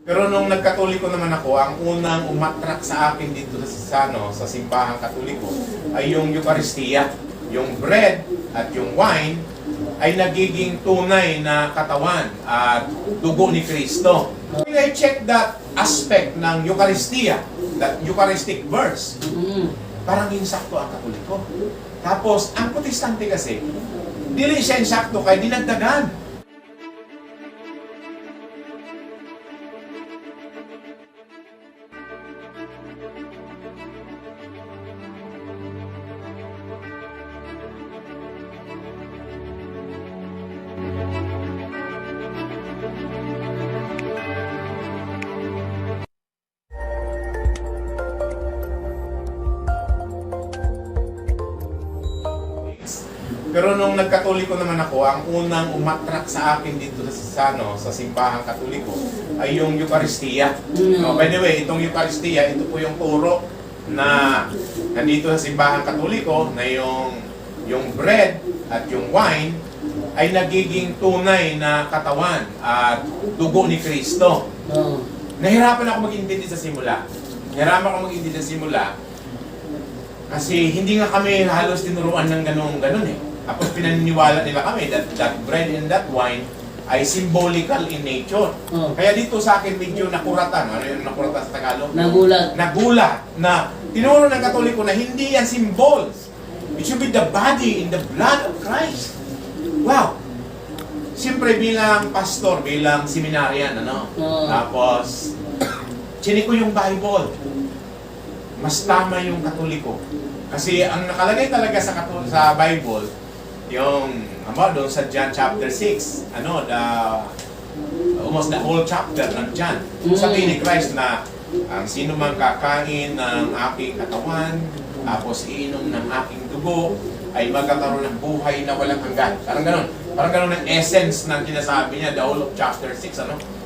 Pero nung nagkatoliko naman ako, ang unang umatrak sa akin dito sa simbahang katoliko ay yung Eucharistia. Yung bread at yung wine ay nagiging tunay na katawan at dugo ni Kristo. When I check that aspect ng Eucharistia, that Eucharistic verse, parang insakto ang katoliko. Tapos, ang protestante kasi, dili siya insakto kaya dinagdagan. Pero nung nagkatoliko naman ako, ang unang umatrak sa akin dito sa simbahang katoliko ay yung Eucharistia. By the way, itong Eucharistia, ito po yung turo na nandito sa simbahang katoliko na yung bread at yung wine ay nagiging tunay na katawan at dugo ni Kristo. Nahirapan ako mag-intindi sa simula. Kasi hindi nga kami halos tinuruan ng ganun eh. Tapos pinaniniwala nila kami that bread and that wine ay symbolical in nature. Kaya dito sa akin medyo nakuratan. Ano yung nakuratan sa Tagalog? Nagulat na tinuro ng Katoliko na hindi yan symbols. It should be the body and the blood of Christ. Wow! Siyempre bilang pastor, bilang seminarian, Tapos, chinik ko yung Bible. Mas tama yung Katoliko. Kasi ang nakalagay talaga sa Bible, yung doon sa John chapter 6, almost the whole chapter ng John. Sabi ni Christ na ang sino man kakain ng aking katawan, tapos iinom ng aking dugo, ay magkakaroon ng buhay na walang hanggan. Parang ganun ang essence ng sinasabi niya, the whole of chapter 6,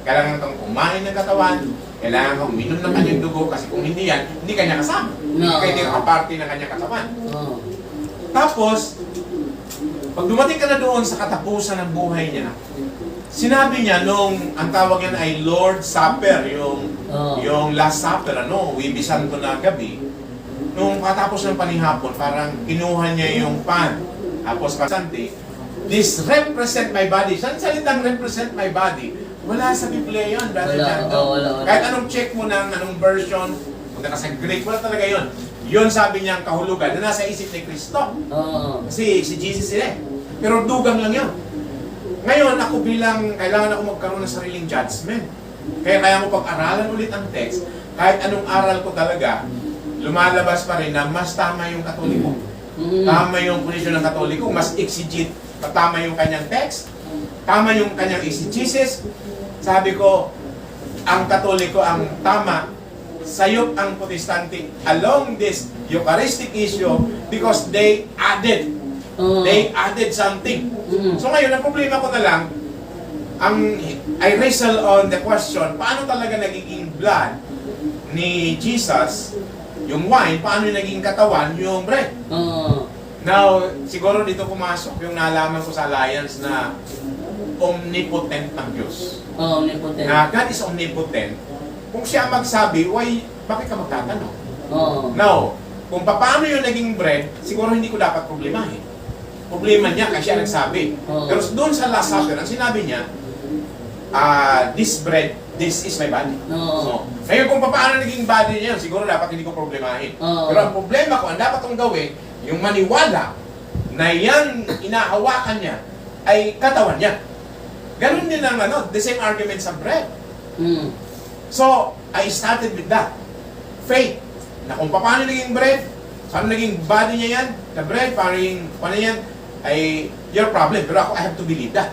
Kailangan kang kumain ng katawan, kailangan kang uminom ng kanyang dugo, kasi kung hindi yan, hindi kanya kasama. Hindi ka kaparte ng kanyang katawan. Tapos, pag dumating ka na doon sa katapusan ng buhay niya, sinabi niya nung ang tawag yan ay Lord's Supper, yung Last Supper, Wibis Santo na gabi, nung katapos ng panihapon, parang kinuha niya yung pan. Tapos kasante, this represent my body. Saan salitang represent my body? Wala sa Biblia yun, Brother Janto. Kahit anong check mo ng anong version, kung ka sa Greek, wala talaga yun. Yun sabi niya ang kahulugan na nasa isip ni Kristo. Kasi si Jesus sila. Pero dugang lang yun. Ngayon, ako kailangan ako magkaroon ng sariling judgment. Kaya mo pag-aralan ulit ang text, kahit anong aral ko talaga, lumalabas pa rin na mas tama yung Katoliko. Tama yung posisyon ng Katoliko, mas exegete, tama yung kanyang text, tama yung kanyang exegesis. Sabi ko, ang Katoliko ang tama, sayop ang Protestante along this Eucharistic issue because they added something. So ngayon, ang problema ko na lang, I wrestle on the question, paano talaga nagiging blood ni Jesus, yung wine, paano naging katawan, yung bread? Now, siguro dito pumasok yung nalaman ko sa Alliance na omnipotent ng Diyos. Omnipotent. Na God is omnipotent. Kung siya magsabi, bakit ka magtatanong? Now, kung paano yung naging bread, siguro hindi ko dapat problemahin. Problema niya kasi siya nagsabi. Pero doon sa Last Supper, ang sinabi niya, this bread, this is my body. Ngayon kung paano naging body niya, siguro dapat hindi ko problemahin. Pero ang problema ko, ang dapat kong gawin, yung maniwala na yan inahawakan niya ay katawan niya. Ganun din ang the same argument sa bread. So, I started with that. Faith. Na kung paano naging bread, paano naging body niya yan, the bread, paano yan, ay your problem. Pero ako, I have to believe that.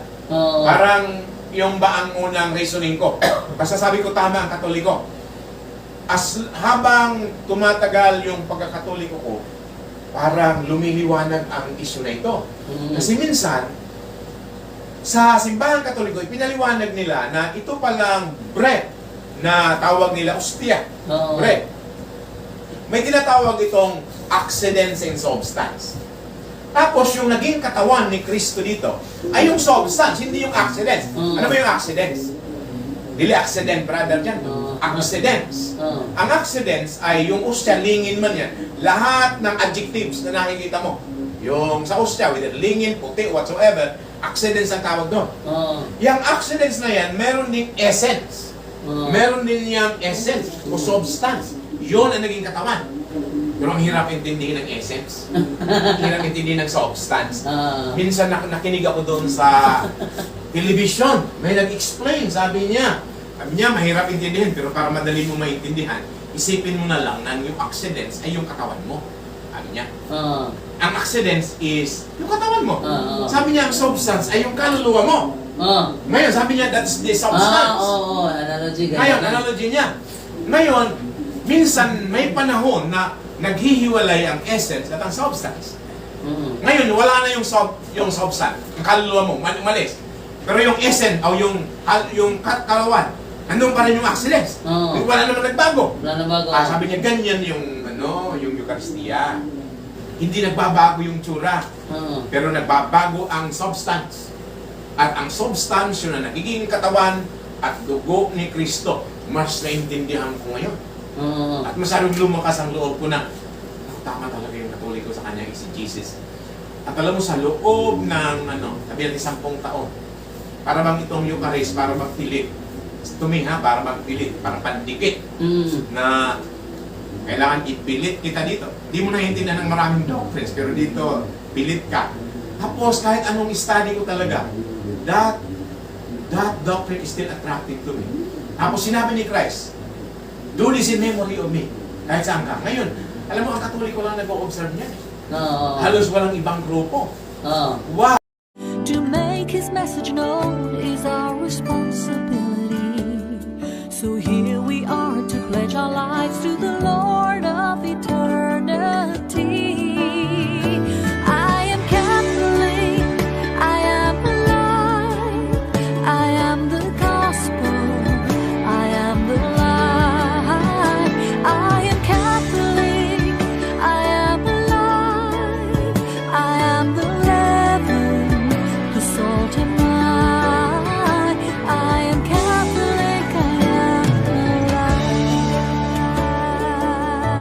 Parang yung ba ang unang reasoning ko. Basta sabi ko tama ang Katoliko. Habang tumatagal yung pagkakatoliko ko, parang lumiliwanag ang issue na ito. Kasi minsan, sa simbahang Katoliko, ipinaliwanag nila na ito palang bread na tawag nila ostia. Bread. May tinatawag itong accidents in substance. Tapos yung naging katawan ni Kristo dito ay yung substance, hindi yung accidents. Ano ba yung accidents? Dili accident, brother dyan. Accidents. Ang accidents ay yung ustya, lingin man yan. Lahat ng adjectives na nakikita mo. Yung sa ustya, whether lingin, puti, whatsoever, accidents ang tawag doon. Yung accidents na yan, meron ding essence. Meron din yung essence o substance. Yun ang naging katawan. Pero ang hirap intindihin ng essence. Ang hirap intindihin ng substance. Minsan nakinig ako doon sa television. May nag-explain, sabi niya, mahirap intindihin, pero para madali mo maintindihan, isipin mo na lang na yung accidents ay yung katawan mo. Sabi niya. Ang accidents is yung katawan mo. Sabi niya, ang substance ay yung kaluluwa mo. Ngayon, sabi niya, that's the substance. Analogy. Ngayon, analogy niya. Ngayon, minsan may panahon na naghihiwalay ang essence at ang substance. Ngayon, wala na yung substance, ang kaluluwa mo, malis. Pero yung essence o yung kalawan, nandun pa rin yung accidents. Wala naman nagbago. Sabi niya, ganyan yung Eucharistia. Hindi nagbabago yung tsura, pero nagbabago ang substance. At ang substance yun na nagiging katawan at dugo ni Kristo, mas naintindihan ko ngayon. At masyadong lumakas ang loob ko na, tama talaga yung Katoliko sa kanya, si Jesus. At alam mo, sa loob ng, sabi natin 10 taon, para bang itong Eucharist, para bang pilit. Para bang pilit, para pandikit. Na kailangan ipilit kita dito. Hindi mo naintindihan ng maraming doctrines, pero dito, pilit ka. Tapos, kahit anong study ko talaga, that doctrine is still attractive to me. Tapos, sinabi ni Christ, do this in memory of me. Kahit saan ka. Ngayon, alam mo, ang Katoliko lang nag-o-observe niyan. Halos walang ibang grupo. Wow! To make His message known is our responsibility. So here we are to pledge our lives to the Lord of eternity.